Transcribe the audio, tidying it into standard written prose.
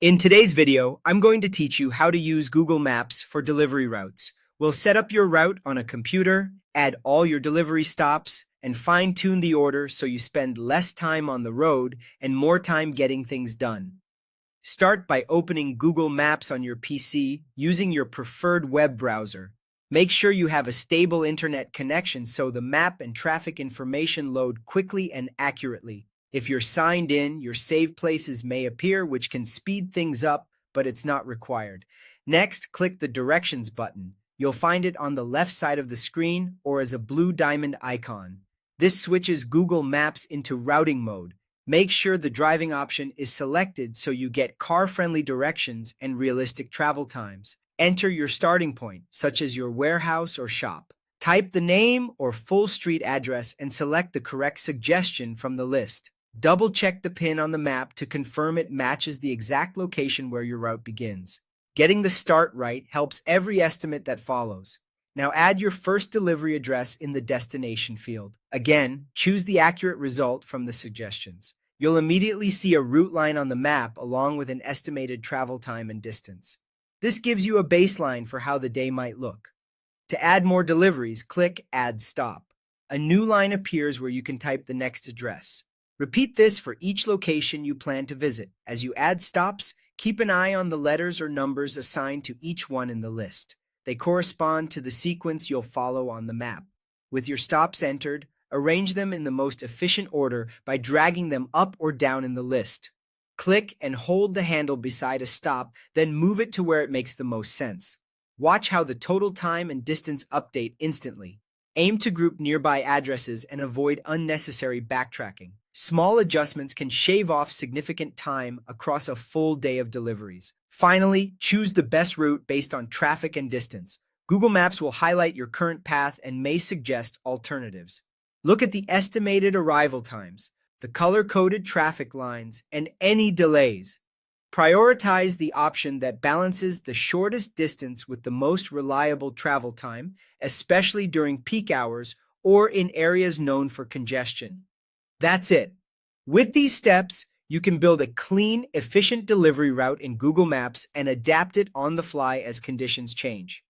In today's video, I'm going to teach you how to use Google Maps for delivery routes. We'll set up your route on a computer, add all your delivery stops, and fine-tune the order so you spend less time on the road and more time getting things done. Start by opening Google Maps on your PC using your preferred web browser. Make sure you have a stable internet connection so the map and traffic information load quickly and accurately. If you're signed in, your saved places may appear, which can speed things up, but it's not required. Next, click the Directions button. You'll find it on the left side of the screen or as a blue diamond icon. This switches Google Maps into routing mode. Make sure the driving option is selected so you get car-friendly directions and realistic travel times. Enter your starting point, such as your warehouse or shop. Type the name or full street address and select the correct suggestion from the list. Double-check the pin on the map to confirm it matches the exact location where your route begins. Getting the start right helps every estimate that follows. Now add your first delivery address in the destination field. Again, choose the accurate result from the suggestions. You'll immediately see a route line on the map along with an estimated travel time and distance. This gives you a baseline for how the day might look. To add more deliveries, click Add Stop. A new line appears where you can type the next address. Repeat this for each location you plan to visit. As you add stops, keep an eye on the letters or numbers assigned to each one in the list. They correspond to the sequence you'll follow on the map. With your stops entered, arrange them in the most efficient order by dragging them up or down in the list. Click and hold the handle beside a stop, then move it to where it makes the most sense. Watch how the total time and distance update instantly. Aim to group nearby addresses and avoid unnecessary backtracking. Small adjustments can shave off significant time across a full day of deliveries. Finally, choose the best route based on traffic and distance. Google Maps will highlight your current path and may suggest alternatives. Look at the estimated arrival times, the color-coded traffic lines, and any delays. Prioritize the option that balances the shortest distance with the most reliable travel time, especially during peak hours or in areas known for congestion. That's it. With these steps, you can build a clean, efficient delivery route in Google Maps and adapt it on the fly as conditions change.